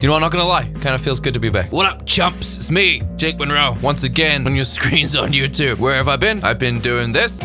You know, I'm not gonna lie, kind of feels good to be back. What up, chumps? It's me, Jake Monroe, once again on your screens on YouTube. Where have I been? I've been doing this.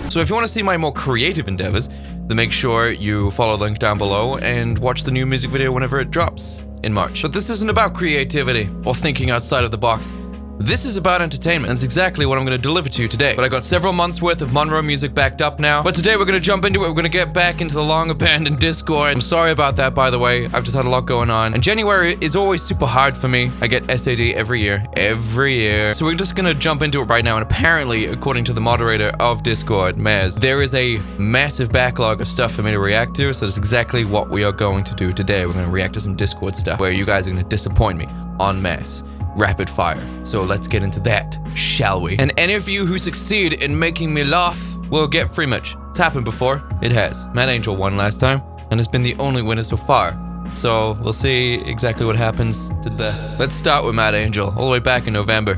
So if you want to see my more creative endeavors, then make sure you follow the link down below and watch the new music video whenever it drops in March. But this isn't about creativity or thinking outside of the box. This is about entertainment, and it's exactly what I'm going to deliver to you today. But I got several months worth of Monroe music backed up now. But today we're going to jump into it. We're going to get back into the long abandoned Discord. I'm sorry about that, by the way. I've just had a lot going on. And January is always super hard for me. I get SAD every year. So we're just going to jump into it right now. And apparently, according to the moderator of Discord, Maz, there is a massive backlog of stuff for me to react to. So that's exactly what we are going to do today. We're going to react to some Discord stuff where you guys are going to disappoint me en masse. Rapid fire. So let's get into that, shall we? And any of you who succeed in making me laugh will get free merch. It's happened before. It has. Mad Angel won last time, and has been the only winner so far. So we'll see exactly what happens today. Let's start with Mad Angel, all the way back in November.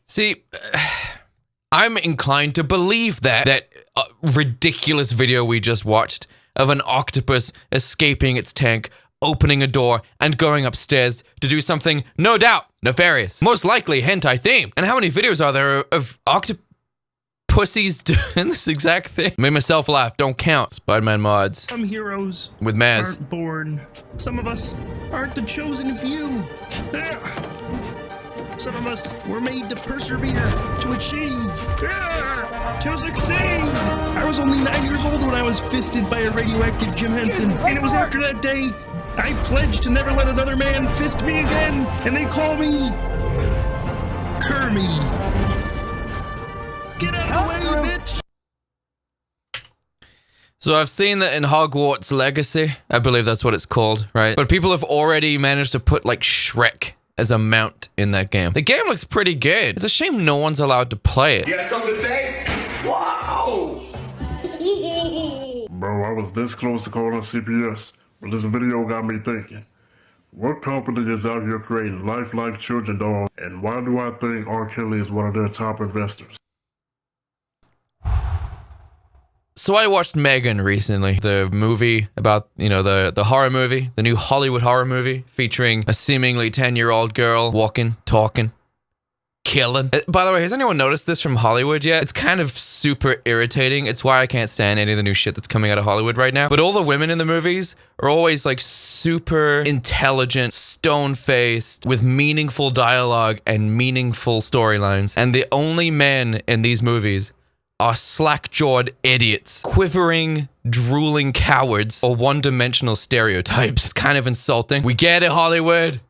See, I'm inclined to believe that ridiculous video we just watched of an octopus escaping its tank, opening a door, and going upstairs to do something, no doubt, nefarious. Most likely hentai themed. And how many videos are there of octopussies doing this exact thing? Made myself laugh, don't count. Spider-Man mods. Some heroes with Maz aren't born. Some of us aren't the chosen few. Some of us were made to persevere, to achieve, to succeed. I was only 9 years old when I was fisted by a radioactive Jim Henson. And it was after that day, I pledged to never let another man fist me again. And they call me Kermie. Get out of the way, bitch. So I've seen that in Hogwarts Legacy. I believe that's what it's called, right? But people have already managed to put like Shrek as a mount in that game. The game looks pretty good. It's a shame no one's allowed to play it. You got something to say? Wow! Bro, I was this close to calling CPS, but this video got me thinking. What company is out here creating lifelike children dolls, and why do I think R. Kelly is one of their top investors? So I watched Megan recently, the movie about, you know, the horror movie, the new Hollywood horror movie featuring a seemingly 10-year-old girl walking, talking, killing. By the way, has anyone noticed this from Hollywood yet? It's kind of super irritating. It's why I can't stand any of the new shit that's coming out of Hollywood right now. But all the women in the movies are always like super intelligent, stone-faced, with meaningful dialogue and meaningful storylines. And the only men in these movies are slack-jawed idiots, quivering, drooling cowards, or one-dimensional stereotypes. It's kind of insulting. We get it, Hollywood.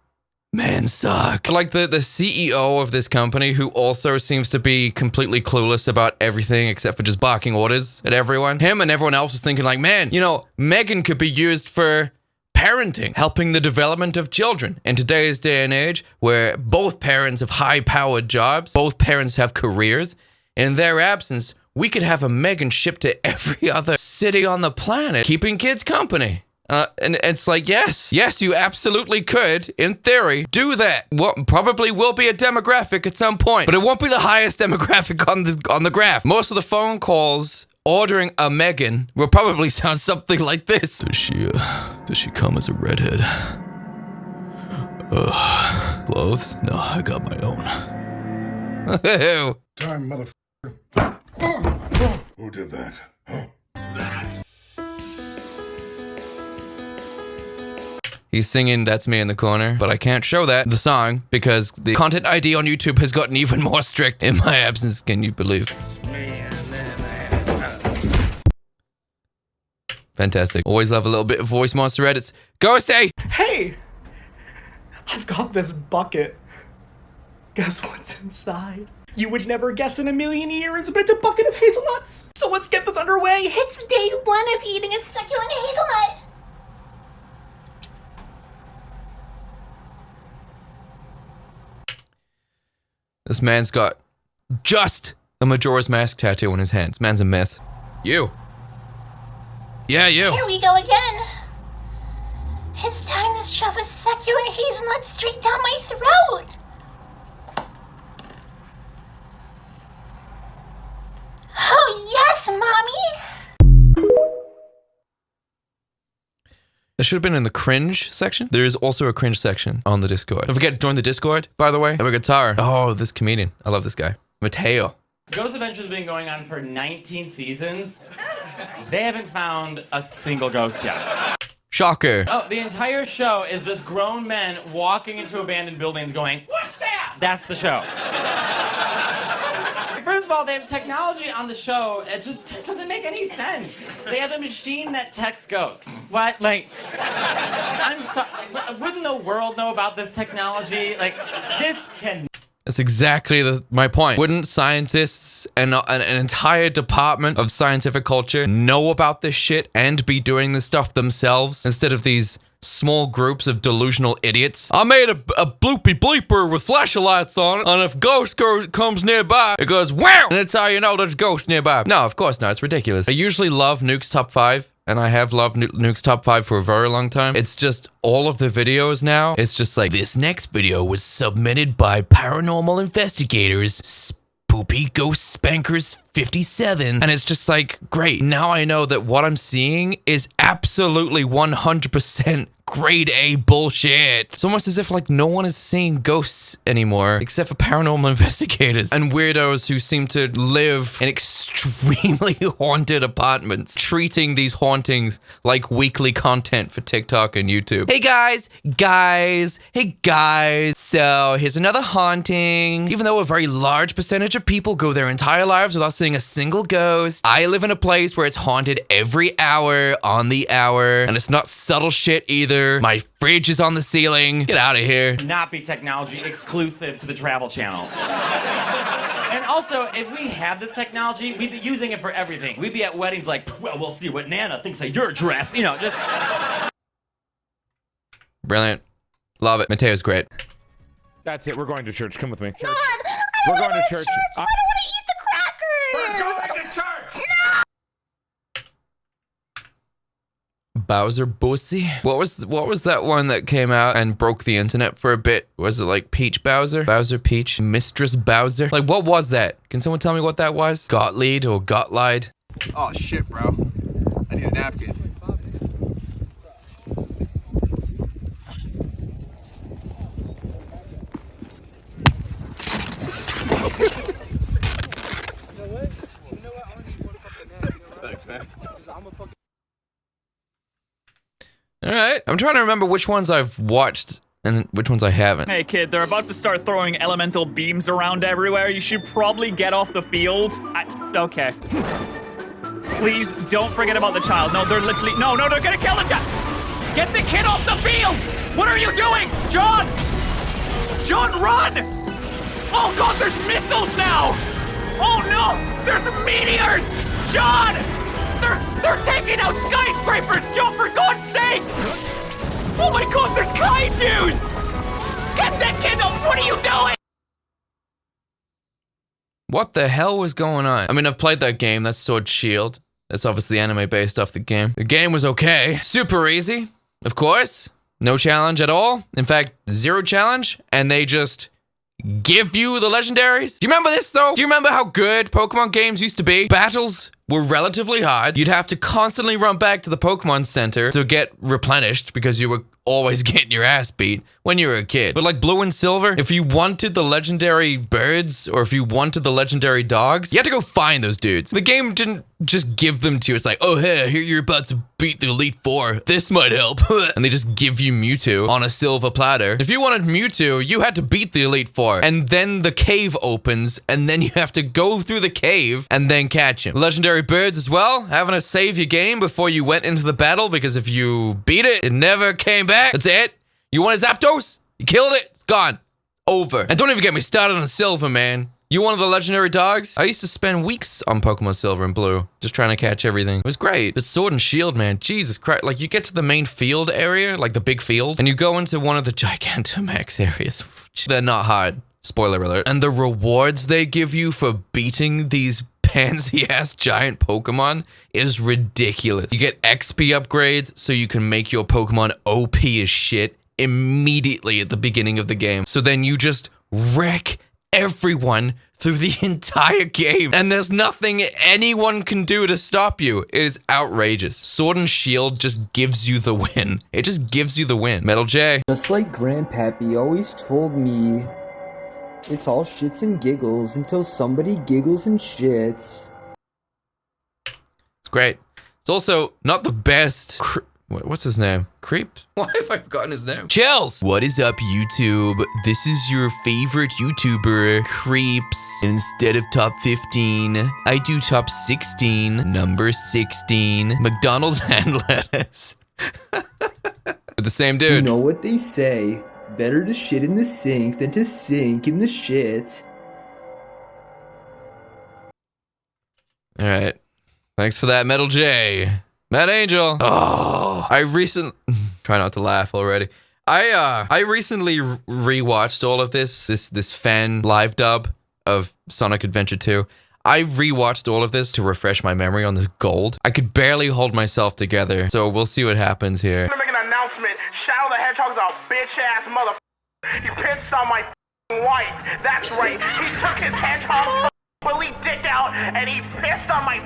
Men suck. Like the CEO of this company, who also seems to be completely clueless about everything except for just barking orders at everyone. Him and everyone else was thinking like, man, you know, Megan could be used for parenting, helping the development of children. In today's day and age, where both parents have high-powered jobs, both parents have careers, in their absence, we could have a Megan shipped to every other city on the planet, keeping kids company. And it's like, yes, you absolutely could, in theory, do that. What probably will be a demographic at some point, but it won't be the highest demographic on the graph. Most of the phone calls ordering a Megan will probably sound something like this. Does she come as a redhead? Clothes? No, I got my own. Time, motherfucker. Who did that? He's singing That's Me in the corner, but I can't show the song, because the content ID on YouTube has gotten even more strict in my absence, can you believe? Fantastic. Always love a little bit of voice monster edits. Ghosty! Hey! I've got this bucket. Guess what's inside? You would never guess in a million years, but it's a bucket of hazelnuts. So let's get this underway. It's day 1 of eating a succulent hazelnut. This man's got just a Majora's Mask tattoo on his hands. Man's a mess. You. Yeah, you. Here we go again. It's time to shove a succulent hazelnut straight down my throat. Oh, yes, Mommy. That should have been in the cringe section. There is also a cringe section on the Discord. Don't forget to join the Discord, by the way. Have a guitar. Oh, this comedian. I love this guy. Mateo. Ghost Adventure's been going on for 19 seasons. They haven't found a single ghost yet. Shocker. Oh, the entire show is just grown men walking into abandoned buildings going, "What's that?" That's the show. First of all, they have technology on the show. It just doesn't make any sense. They have a machine that texts ghosts. What? Like, I'm sorry. Wouldn't the world know about this technology? Like, this can... That's exactly my point. Wouldn't scientists and an entire department of scientific culture know about this shit and be doing this stuff themselves instead of these small groups of delusional idiots? I made a bloopy bleeper with flashlights on it, and if ghost comes nearby, it goes wow, and that's how you know there's ghosts nearby. No, of course not. It's ridiculous. I usually love Nuke's Top 5. And I have loved Nuke's Top 5 for a very long time. It's just all of the videos now. It's just like, this next video was submitted by paranormal investigators, Spoopy Ghost Spankers 57. And it's just like, great. Now I know that what I'm seeing is absolutely 100% grade A bullshit. It's almost as if like no one is seeing ghosts anymore except for paranormal investigators and weirdos who seem to live in extremely haunted apartments, treating these hauntings like weekly content for TikTok and YouTube. Hey guys, so here's another haunting. Even though a very large percentage of people go their entire lives without seeing a single ghost, I live in a place where it's haunted every hour on the hour, and it's not subtle shit either. My fridge is on the ceiling. Get out of here. Not be technology exclusive to the Travel Channel. And also, if we had this technology, we'd be using it for everything. We'd be at weddings like, well, we'll see what Nana thinks of your dress. You know, just... Brilliant. Love it. Mateo's great. That's it. We're going to church. Come with me. Church. God, I We're don't going wanna to go church. I don't want to eat the crackers. Go to church. Bowser Bussy. What was that one that came out and broke the internet for a bit? Was it like Peach Bowser? Bowser Peach? Mistress Bowser? Like, what was that? Can someone tell me what that was? Gottlied or Gottlied? Oh shit, bro. I need a napkin. Thanks, man. All right. I'm trying to remember which ones I've watched and which ones I haven't. Hey kid, they're about to start throwing elemental beams around everywhere. You should probably get off the field. Okay. Please don't forget about the child. No, they're literally... No, they're gonna kill the child! Get the kid off the field! What are you doing? John! John, run! Oh god, there's missiles now! Oh no! There's meteors! John! They're taking out skyscrapers! John, for God's sake! Oh my god, there's kaijus! Get that kid up! What are you doing? What the hell was going on? I mean, I've played that game. That's Sword Shield. That's obviously anime based off the game. The game was okay. Super easy, of course. No challenge at all. In fact, zero challenge. And they just give you the legendaries. Do you remember this though? Do you remember how good Pokemon games used to be? Battles were relatively hard. You'd have to constantly run back to the Pokemon Center to get replenished because you were always getting your ass beat when you were a kid. But like Blue and Silver, if you wanted the legendary birds or if you wanted the legendary dogs, you had to go find those dudes. The game didn't just give them to you. It's like, oh, hey, here you're about to beat the Elite Four. This might help. And they just give you Mewtwo on a silver platter. If you wanted Mewtwo, you had to beat the Elite Four. And then the cave opens, and then you have to go through the cave and then catch him. Legendary birds as well, having to save your game before you went into the battle, because if you beat it, it never came back. That's it. You wanted Zapdos? You killed it? It's gone. Over. And don't even get me started on Silver, man. You wanted the legendary dogs? I used to spend weeks on Pokemon Silver and Blue, just trying to catch everything. It was great. But Sword and Shield, man, Jesus Christ. Like, you get to the main field area, like the big field, and you go into one of the Gigantamax areas. They're not hard. Spoiler alert. And the rewards they give you for beating these pansy-ass giant Pokemon is ridiculous. You get XP upgrades so you can make your Pokemon OP as shit immediately at the beginning of the game. So then you just wreck everyone through the entire game, and there's nothing anyone can do to stop you. It is outrageous. Sword and Shield just gives you the win. It just gives you the win. Metal J. Just like Grandpappy always told me, it's all shits and giggles until somebody giggles and shits. It's great. It's also not the best. What's his name? Creep? Why have I forgotten his name? Chills! What is up, YouTube? This is your favorite YouTuber, Creeps. And instead of top 15, I do top 16, number 16, McDonald's and lettuce. The same dude. You know what they say, better to shit in the sink than to sink in the shit. Alright. Thanks for that, Metal J. Matt Angel. Oh, I recently try not to laugh already. I recently rewatched all of this fan live dub of Sonic Adventure 2. I rewatched all of this to refresh my memory on this gold. I could barely hold myself together, so we'll see what happens here. I'm gonna make an announcement. Shadow the Hedgehog's a bitch-ass mother. He pissed on my wife. That's right. He took his hedgehog fully dick out and he pissed on my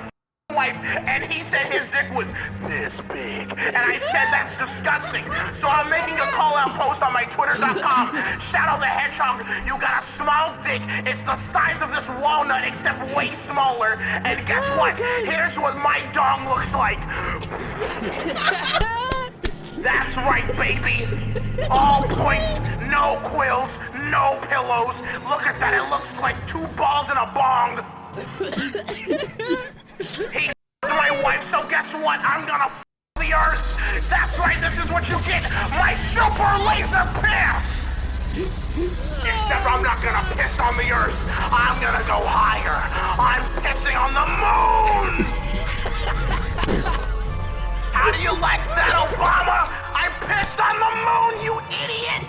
wife, and he said his dick was this big, and I said that's disgusting. So I'm making a call-out post on my twitter.com. Shadow the Hedgehog, you got a small dick. It's the size of this walnut, except way smaller. And guess what? Here's what my dong looks like. That's right, baby. All points, no quills, no pillows. Look at that, it looks like 2 balls in a bong. He my wife, so guess what? I'm gonna the earth. That's right, this is what you get. My super laser piss. Except I'm not gonna piss on the earth. I'm gonna go higher. I'm pissing on the moon. How do you like that, Obama? I pissed on the moon, you idiot.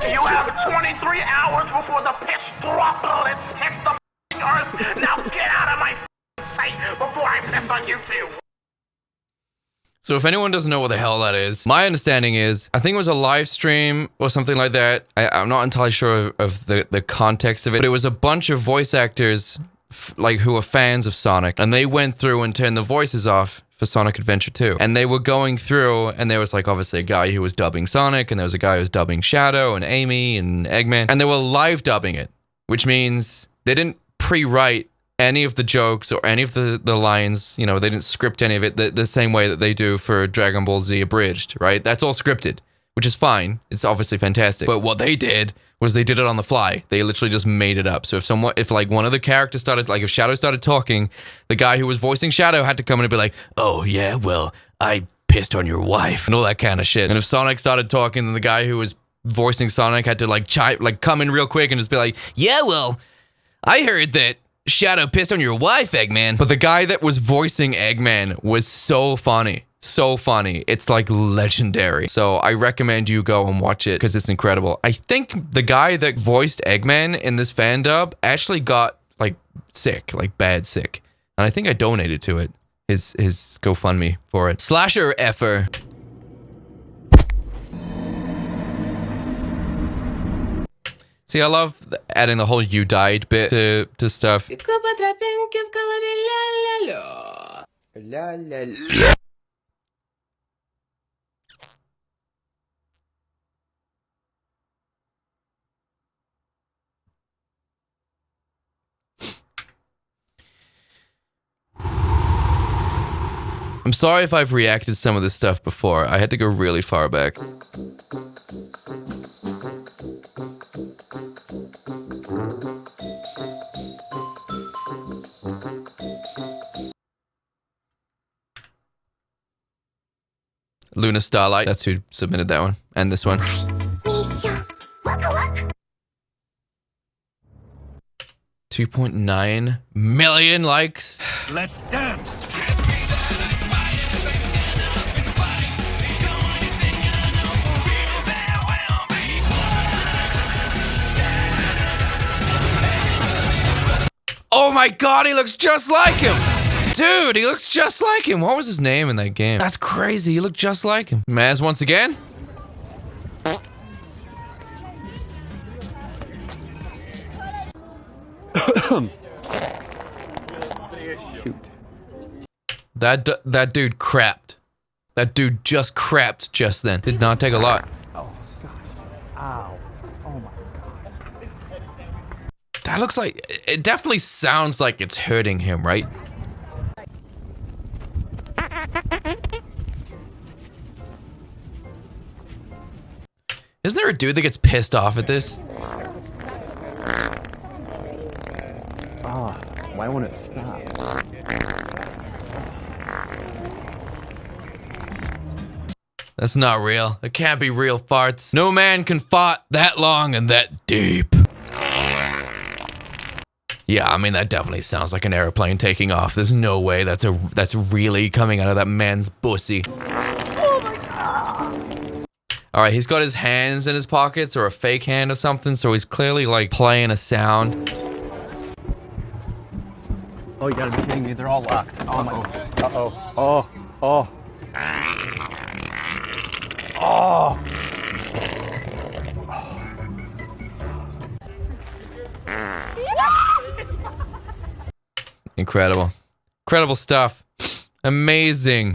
You have 23 hours before the piss droplets hit the earth. Now get out of my sight before I piss on you too. So if anyone doesn't know what the hell that is, my understanding is, I think it was a live stream or something like that. I'm not entirely sure of the context of it, but it was a bunch of voice actors like who are fans of Sonic, and they went through and turned the voices off for Sonic Adventure 2. And they were going through, and there was like obviously a guy who was dubbing Sonic, and there was a guy who was dubbing Shadow and Amy and Eggman, and they were live dubbing it, which means they didn't pre-write any of the jokes or any of the lines, you know, they didn't script any of it the same way that they do for Dragon Ball Z Abridged, right? That's all scripted, which is fine. It's obviously fantastic. But what they did was they did it on the fly. They literally just made it up. So if like one of the characters started, like if Shadow started talking, the guy who was voicing Shadow had to come in and be like, oh yeah, well, I pissed on your wife and all that kind of shit. And if Sonic started talking, then the guy who was voicing Sonic had to like come in real quick and just be like, yeah, well, I heard that Shadow pissed on your wife, Eggman. But the guy that was voicing Eggman was so funny. So funny. It's like legendary. So I recommend you go and watch it because it's incredible. I think the guy that voiced Eggman in this fan dub actually got like sick, like bad sick. And I think I donated to it. His GoFundMe for it. Slasher effer. See, I love adding the whole "you died" bit to stuff. I'm sorry if I've reacted to some of this stuff before. I had to go really far back. Luna Starlight, that's who submitted that one. And this one. 2.9 million likes. Let's dance. my god, he looks just like him! Dude, he looks just like him. What was his name in that game? That's crazy. He looked just like him. Maz once again. That dude crapped. That dude just crapped just then. Did not take a lot. Oh gosh. Ow. Oh my god. That looks like, it definitely sounds like it's hurting him, right? Isn't there a dude that gets pissed off at this? Oh, why won't it stop? That's not real. It can't be real farts. No man can fart that long and that deep. Yeah, I mean, that definitely sounds like an airplane taking off. There's no way that's really coming out of that man's pussy. Oh my god. All right, he's got his hands in his pockets or a fake hand or something, so he's clearly like playing a sound. Oh, you gotta be kidding me. They're all locked. Oh my. Uh-oh. Oh. Oh. Oh. Incredible. Incredible stuff. Amazing.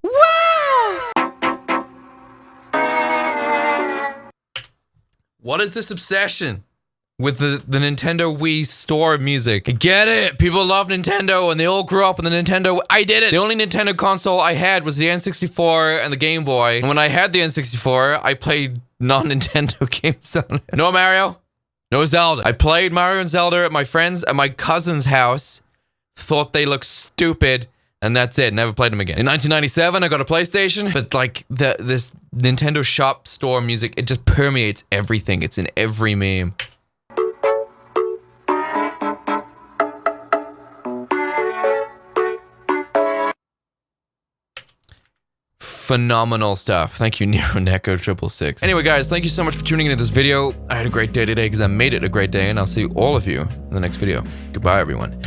What is this obsession with the Nintendo Wii store music? I get it. People love Nintendo and they all grew up with the Nintendo. I did it. The only Nintendo console I had was the N64 and the Game Boy. And when I had the N64, I played non-Nintendo games on it. No Mario. No Zelda. I played Mario and Zelda at my friend's, at my cousin's house. Thought they looked stupid. And that's it. Never played them again. In 1997, I got a PlayStation. But like this Nintendo shop store music, it just permeates everything. It's in every meme. Phenomenal stuff. Thank you, NeroNeco666. Anyway, guys, thank you so much for tuning into this video. I had a great day today because I made it a great day, and I'll see all of you in the next video. Goodbye, everyone.